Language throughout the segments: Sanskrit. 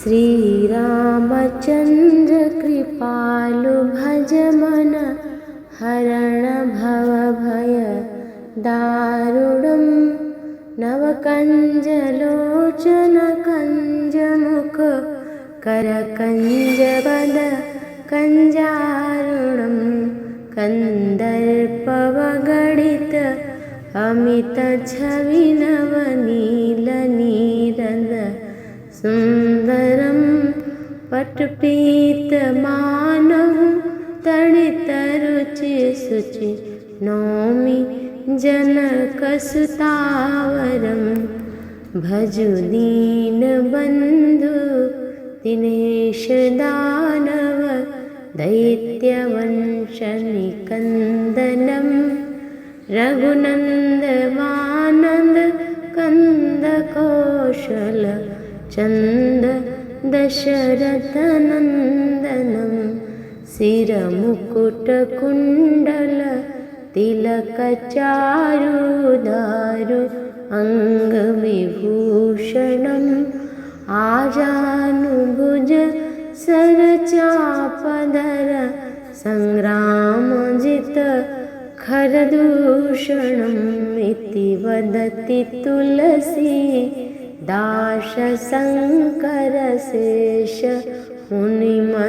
श्रीरामचन्द्र कृपालु भज मन हरण भव भय दारुणं नवकञ्जलोचन कञ्जमुख करकञ्जवद कञ्जारुणं कन्दर्पवगडित अमित छवि नवनीलनीरद सुन्दरं पटपीतमानं तणितरुचि शुचि नौमि जनकसुतावरं भजु दीनबन्धु दिनेश दानव दैत्यवंशनिकन्दनं रघुनन्दमानन्द कन्दकौशल चन्द दशरथनन्दनं शिरमुकुटकुण्डल तिलकचारुदारु अङ्गविभूषणम् आजानुभुज सरचापधर सङ्ग्रामजित खरदूषणम् इति वदति तुलसी दास शङ्करशेष मुनिमनरञ्जनं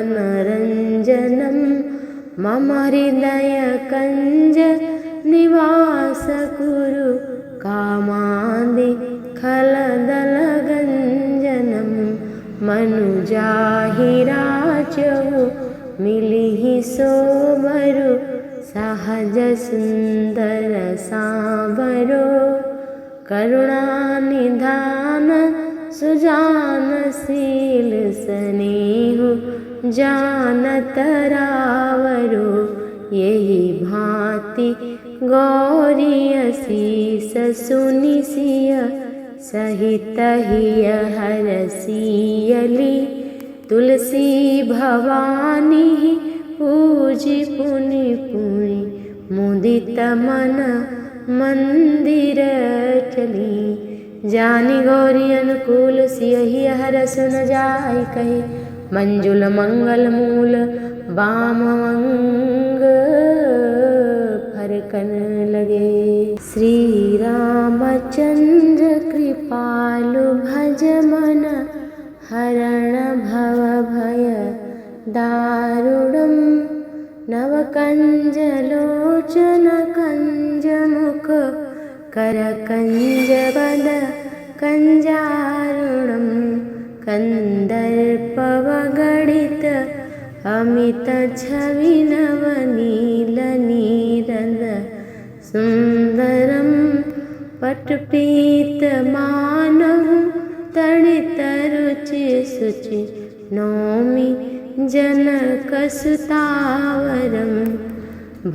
मम हृदयकञ्ज निवास कुरु कामादि खलदलगञ्जनं मनुजाहिराजहु मिलिहि सोबरु सहज सुन्दर साबरो करुणानिधान सुजानशील स्नेहु जानतरावरो यही भांति गौरीयसीस सुनिसिय सहित हिय हरसियली तुलसी भवानी पूजि पुनि पुनि मुदित मन मंदिर चली जानी गौरी अनुकूल सियहि हरस न जाय कहे मंजुल मंगल मूल बामवंग फरकन लगे। श्री रामचन्द्र कृपालु भज मन हरण भव भय दारुणं नवकञ्जलोचन कञ्जमुख करकञ्जवद कञ्जारुणं कन्दर्पवगडित अमित छवि नवनीलनीरद सुन्दरं पटपीतमानं तणितरुचि शुचि नौमि जनकसुतावरं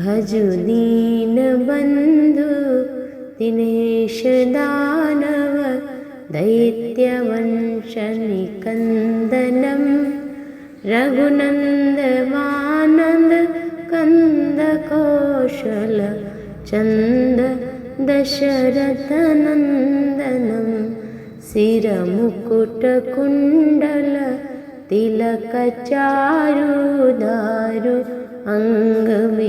भजु दीनबन्धु दिनेश दानव दैत्यवंशनिकन्दनं रघुनन्दमानन्द कन्दकौशल चन्द दशरथनन्दनं शिरमुकुटकुण्डल तिलकचारुदारु अङ्गविभूषणम्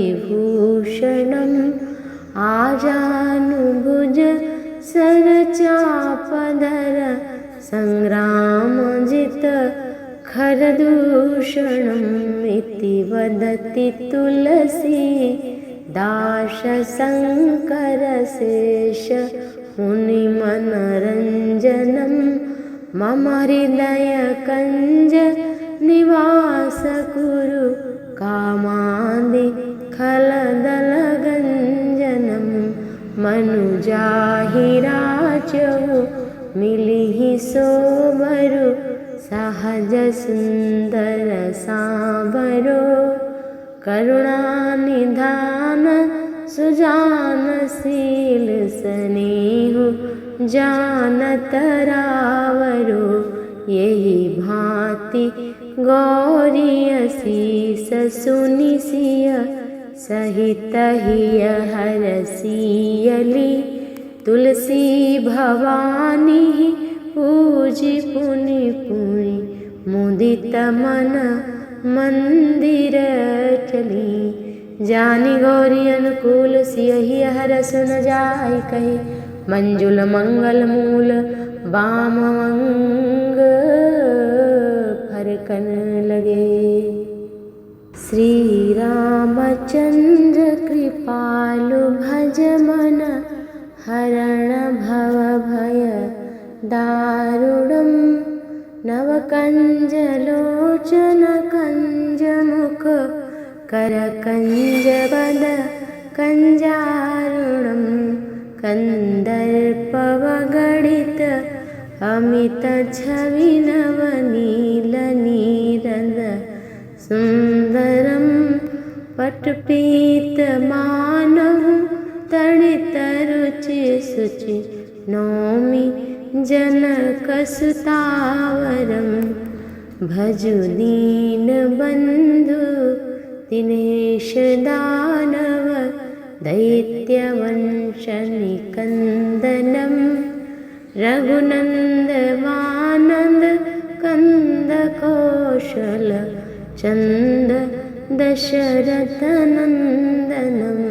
आजानुभुज सरचापधर सङ्ग्रामजित खरदूषणम् इति वदति तुलसी दास शङ्करशेष मुनिमनरञ्जनं मम हृदयकञ्ज निवास कुरु कामादि खलदलगञ्जनं मनुजाहिराजहु मिलिहि सोबरु सहज सुन्दर साबरो करुणानिधान सुजानशील स्नेहु जानतरावरो यही भांति गौरीयसीस सुनिसिय सहित हिय हरसियली तुलसी भवानी पूजि पुनि पुनि मुदित मन मंदिर चली। जानी गौरी अनुकूल सियहि हरस न जाय कहे। मंजुल मंगल मूल बाम अंग फरकन लगे। श्री रामचंद्र कृपालु भज मन हरण भव भय दारुणम्। नव कंज लोचन कंज मुख कर कंज बद कंजारुणम्। कंदर्पवगणित अमित छवि नव नील नीरद सुंदरम्। पटपीत मानहु तड़ित रुचि सुचि नौमि जनकसुतावरम्। भजु दीन बंधु दिनेश दानव दैत्यवंशनिकन्दनम्। रघुनन्दवानन्द कंद कौशल चंद दशरथनन्दनम्।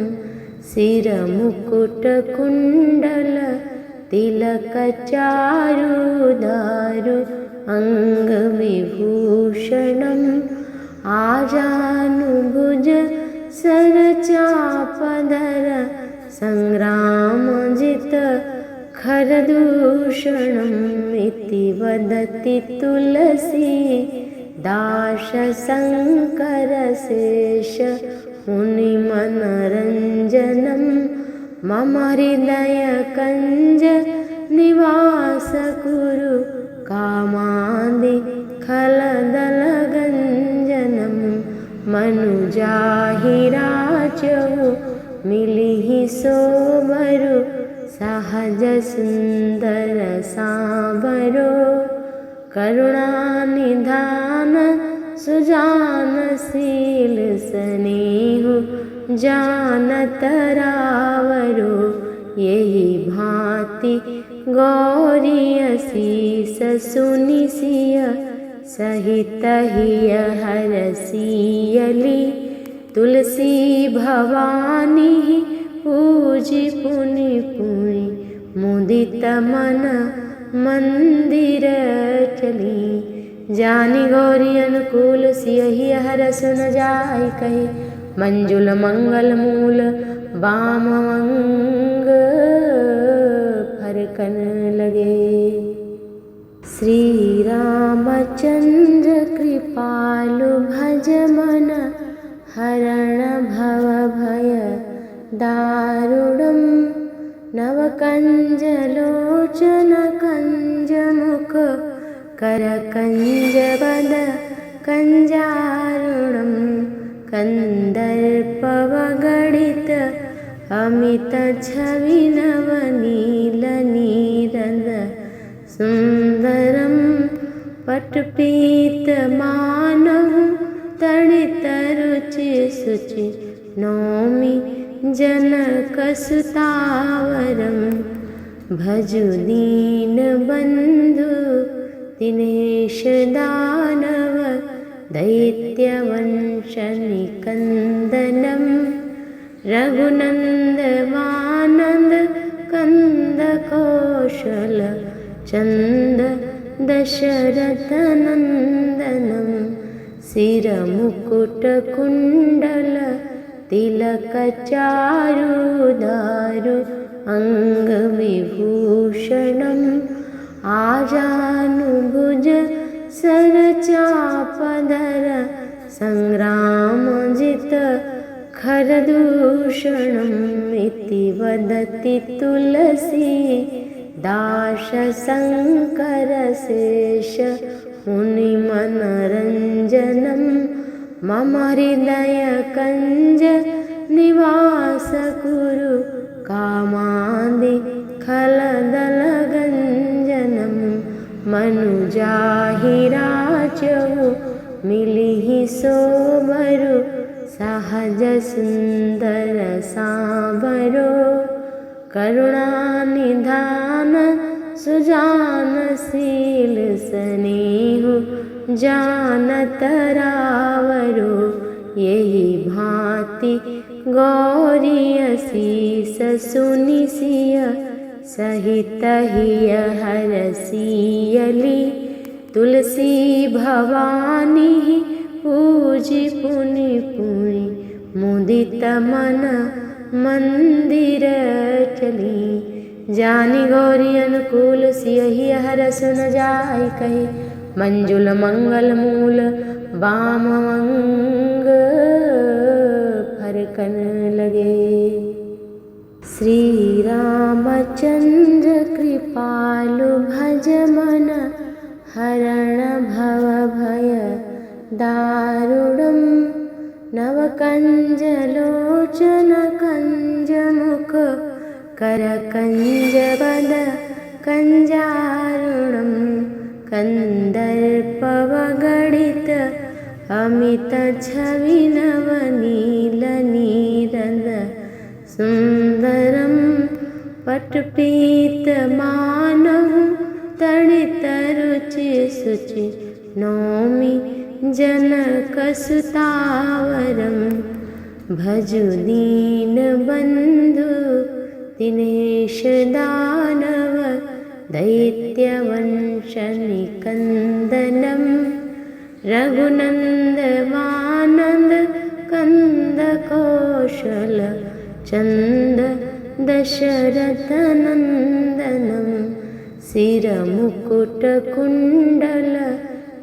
शिरमुकुटकुण्डल तिलक चारुदारु अंगविभूषणम्। आजानुभुज सरचापधर संग्रामजित खरदूषणम्। इति वदति तुलसी दास शंकर शेष मुनिमनरञ्जनम्। मम हृदय कंज निवास कुरु कामादि खलदलगञ्जनम्। मनुजाहि राचहु मिलिहि सोबरु सहज सुंदर सांबरो। करुणानिधान सुजान शील स्नेहु जानत रावरो। यही भांति गौरी असीस सुनि सिय सहित हिय हरसियली। तुलसी भवानी पूजि पुनि पुनि मुदित मन मंदिर चली। जानी गौरी अनुकूल सियहि हरस न जाय कहे। मंजुल मंगल मूल बाम अंग फरकन लगे। श्री रामचंद्र कृपालु भज मन हरण भव भय दारुणम्। नव कंज लोचन कंज मुख कर कंज बद कंजारुणम्। कंदर्पवगणित अमित छवि नव नील नीरद सुंदरम्। पटपीत मानहु तड़ित रुचि सुचि नौमि जनकसुतावरम्। भजु दीन बंधु दिनेश दानव दैत्यवंशनिकन्दनम्। रघुनन्दवानन्द कंद कौशल चंद दशरथनन्दनम्। शिरमुकुटकुण्डल तिलक चारुदारु अंगविभूषणम्। आजानुभुज सरचापधर संग्रामजित खरदूषणम्। इति वदति तुलसी दास शंकर शेष मुनिमनरञ्जनम्। मम हृदय कंज निवास कुरु कामादि खलदलगञ्जनम्। मनुजाहि राचहु मिलिहि सोबरु सहज सुंदर सांबरो। करुणानिधान सुजान शील स्नेहु जानत रावरो यही भांति गौरी असीस सुनि सिय सहित हिय हरसियली तुलसी भवानी पूजी पुनि पुनि मुदित मन मंदिर चली। जानी गौरी अनुकूल सियहि हर सुन जाय कहे मंजुल मंगल मूल बाम अंग फरकन लगे। श्री रामचंद्र कृपालु भज मन हरण भव भय दारुणम नव कंज लोचन कंज मुख कर कंज बद कंजारुणम कंदर्पवगणित अमित छवि नव नील नीरद सुंदरम पटपीत मानहु तड़ित रुचि सुचि नौमि जनक सुतावरम। भजु दीन बंधु दिनेश दानव दैत्यवंश निकंदनम रघुनंद वानंद कंद कौशल चंद दशरथ नंदनम सिर मुकुट कुंडल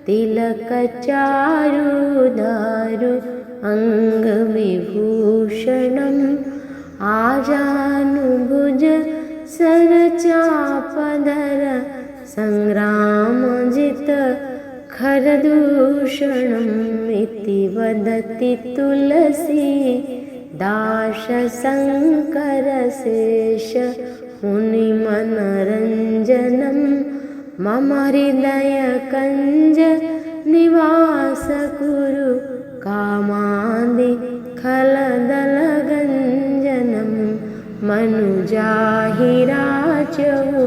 तिलक चारु दारु अंग विभूषणम आजानुभुज सरचापधर संग्रामजित खरदूषणम् इति वदति तुलसी दाश शंकर शेष मुनिमनरञ्जनम् मम हृदय कंज निवास कुरु कामादि खलदलगंजनम् मनुजाहि राजहु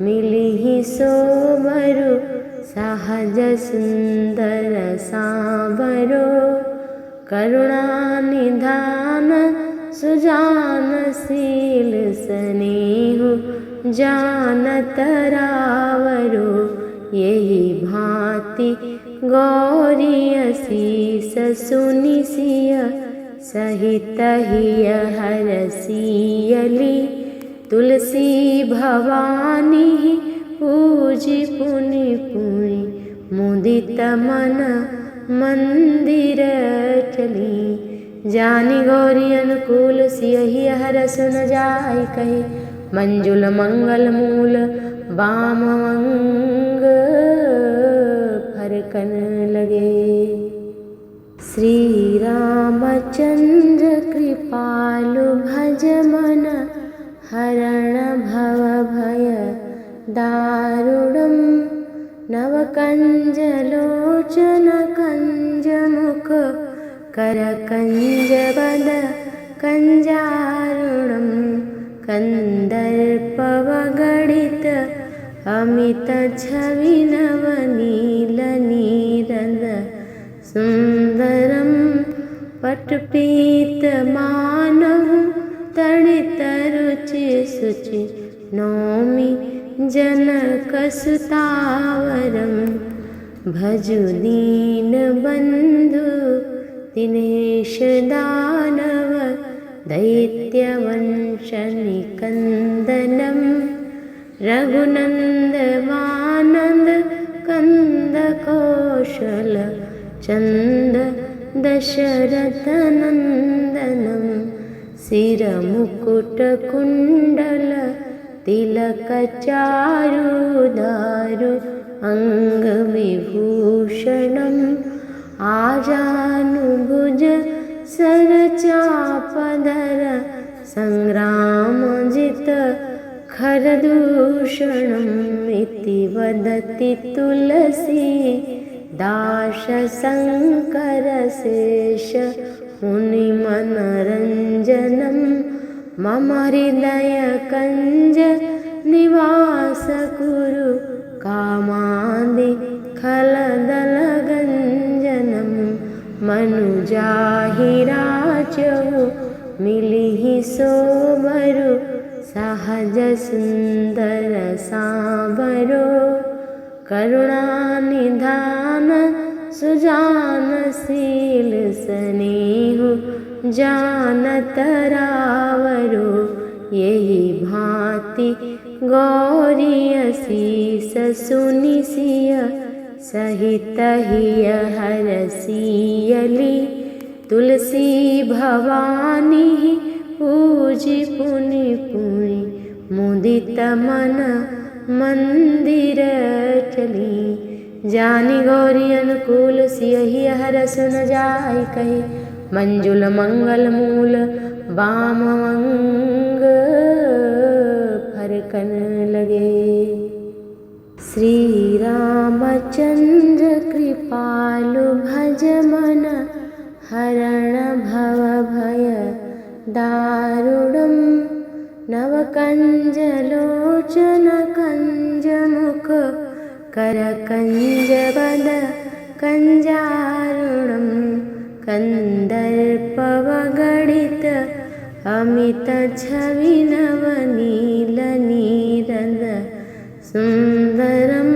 मिलिहि सोबरु सहज सुंदर सांबरो करुणानिधान सुजानशील स्नेहु जानत रावरो यही भांति गौरी असीस सुनि सिय सहित हिय हरसियली तुलसी भवानी पूजी पुनि पुनि मुदित मन मंदिर चली। जानी गौरी अनुकूल सियहि हर सुन जाय कहे मंजुल मंगल मूल बाम अंग फरकन लगे। श्री रामचंद्र कृपालु भज मन हरण भव भय दारुणम नव कंज लोचन कंज मुख कर कंज बद कंजारुणम कंदर्पवगणित अमित छवि नव नील नीरद सुंदरम पटपीत मानहु तड़ित रुचि सुचि नौमि जनक सुतावरम। भजु दीन बंधु दिनेश दानव दैत्यवंश निकंदनम रघुनंद वानंद कंद कौशल चंद दशरथ नंदनम सिर मुकुट कुंडल तिलक चारु दारु अंग विभूषणम आजानुभुज सरचापधर संग्रामजित खरदूषणम् इति वदति तुलसी दाश शंकर शेष मुनिमनरञ्जनम् मम हृदय कंज निवास कुरु कामादि खलदलग जाहिराचहु मिलिहि सोबरु सहज सुंदर सांवरो करुणा निधान सुजानशील स्नेहु जानत रावरो यही भांति गौरी असीस सुनि सिय सहित हिय हरसियली तुलसी भवानी पूजि पुनि पुनि मुदित मन मंदिर चली जानी गौरी अनुकूल सियहि हर सुन जाय कहे मंजुल मंगल मूल वाम अंग फरकन लगे। श्री रामचंद्र कृपालु भज मन हरण भव भय दारुणम नव कंज लोचन कंज मुख कर कंज वद कंजारुणम कंदर्पवगणित अमित छवि नव नील नीरद सुंदरम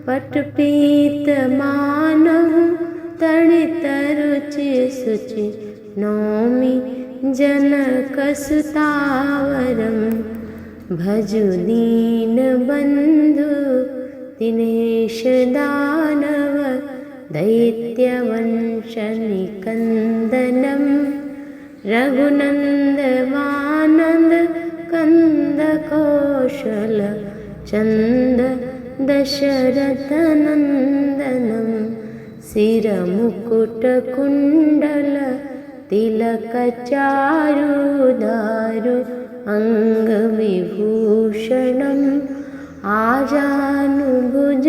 पटपीत मानहु तड़ित रुचि सुचि नौमि जनक सुतावरम भजु दीन बंधु दिनेश दानव दैत्यवंश निकंदनम रघुनंद वानंद कंद कौशल चंद दशरथ नंदनम सिर मुकुट कुंडल तिलक चारु दारु अंग विभूषणम आजानुभुज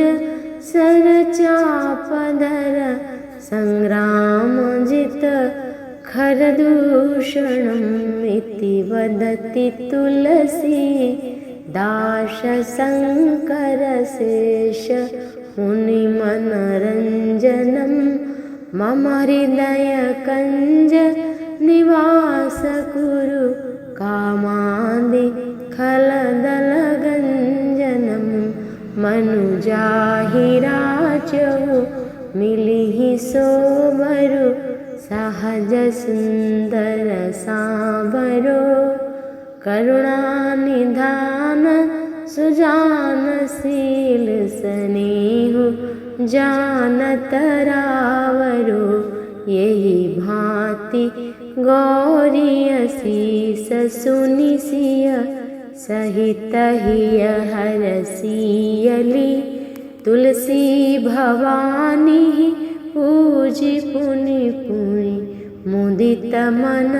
सर चापधर संग्रामजित खरदूषणम् इति वदति तुलसी दाश शंकर शेष मुनिमनरंजनम मम हृदय कंज निवास कुरु कामादि खलदल गंजनम मनुजाहिराचहु मिलिहि सोबरु सहज सुंदर सांवरो करुणा निधान सुजानशील स्नेहु जानत रावरो यही भांति गौरी असीस सुनि सिय सहित हिय हरसियली तुलसी भवानी पूजि पुनि पुनि मुदित मन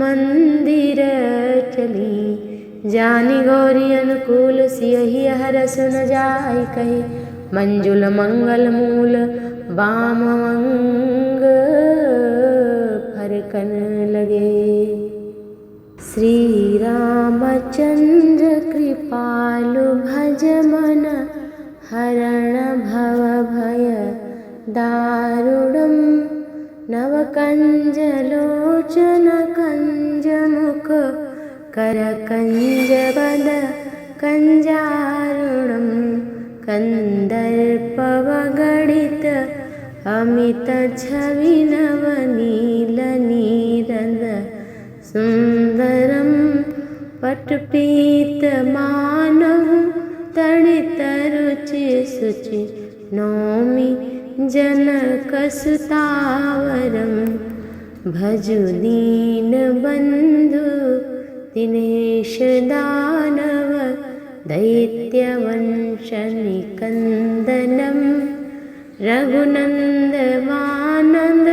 मंदिर चली जानी गौरी अनुकूल सियहि हर सुन जाय कहे मंजुल मंगल मूल वाम अंग फरकन लगे। श्री रामचंद्र कृपालु भज मन हरण भव भय दारुणम नव कंज लोचन कंज मुख कर कंज वद कंजारुणम कंदर्पवगणित अमित छवि नव नील नीरद सुंदरम पटपीत मानहु तड़ित रुचि सुचि नौमि जनक सुतावरम भजु दीन बंधु दिनेश दानव दैत्यवंश निकंदनम रघुनंद वानंद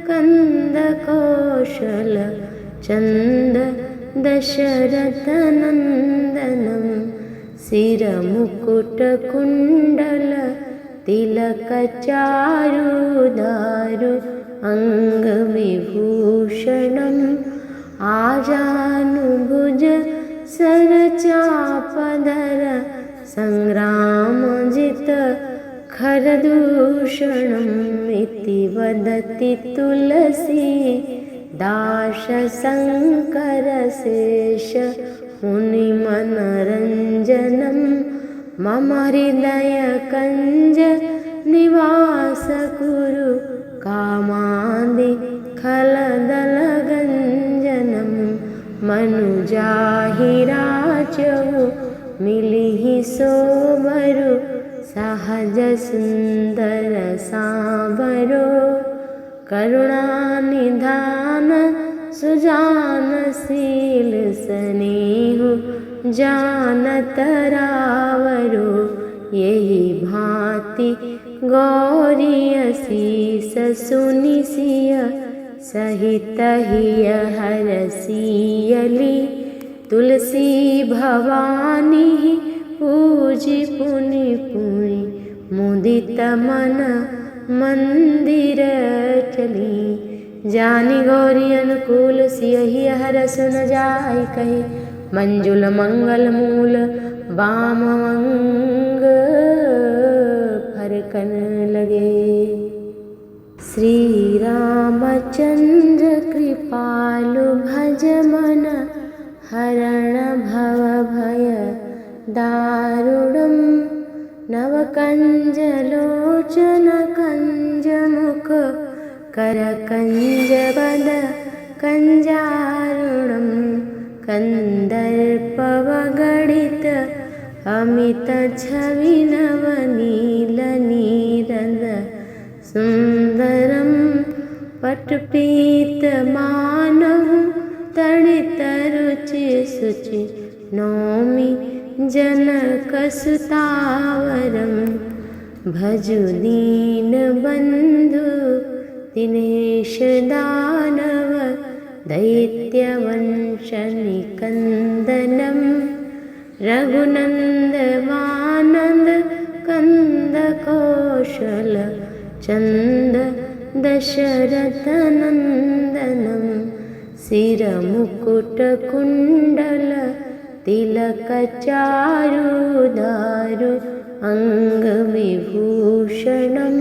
कंद कौशल चंद दशरथ नंदनम सिर मुकुट कुंडल तिलक चारु दारु अंग विभूषणम आजानुभुज सर चापधर संग्रामजित खरदूषणम् इति वदति तुलसी दास शंकर शेष मुनि मनरंजनम मम हृदय कंज निवास कुरु कामादि खलदलगंजनम मनुजाहिराचहु मिलिहि सोबरु सहज सुंदर सांवरो करुणानिधान सुजानशील स्नेहु जानत रावरो यही भांति गौरी असीस सुनिसिय सहित हिय हरसियली तुलसी भवानी पूजी पुनि पुनि मुदित मन मंदिर चली जानी गौरी अनुकूल सियहि हरस न जाय कही मंजुल मंगल मूल वाम अंग फरकन लगे। श्री रामचंद्र कृपालु भज मन हरण भव भय दारुणम नव कंज लोचन कंज मुख कर कंज बद कंजारुणम कंदर्पवगणित अमित छवि नवनील नीरद सुंदरम पटपीत मानहु तड़ित रुचि सुचि नौमि जनकसुतावरम भजु दीन बंधु दिनेश दानव दैत्यवंश निकंदनम रघुनंद वानंद कंद कौशल चंद दशरथ नंदनम सिर मुकुट कुंडल तिलक चारु दारु अंग विभूषणम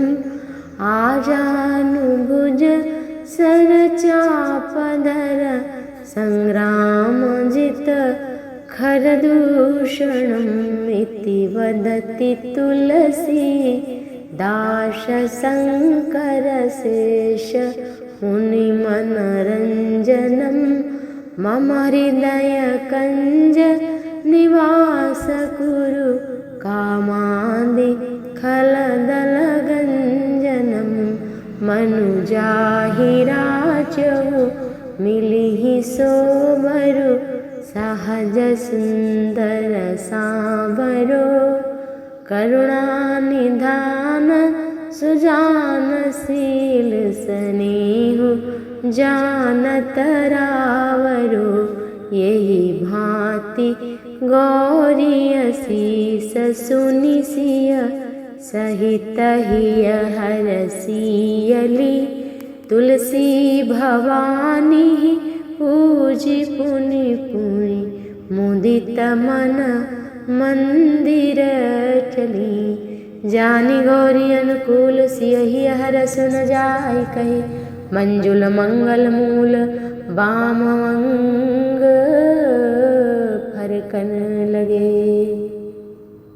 आजानुभुज सरचापधर संग्रामजित खरदूषणम् इति वदति तुलसी दास शंकर शेष मुनि मनरंजनम मम हृदय कंज निवास कुरु कामादि खलदलगंजनम मनुजाहिराचहु मिलिहि सोबरु सहज सुंदर सांवरो करुणानिधान सुजानशील स्नेहु जानत रावरो यही भांति गौरी असीस सुनिसिय सहित हिय हरसियली तुलसी भवानी पूजी पुनि पुनि मुदित मन मंदिर चली जानी गौरी अनुकूल सियहि हरस न जाय कही मंजुल मंगल मूल वाम अंग फरकन लगे।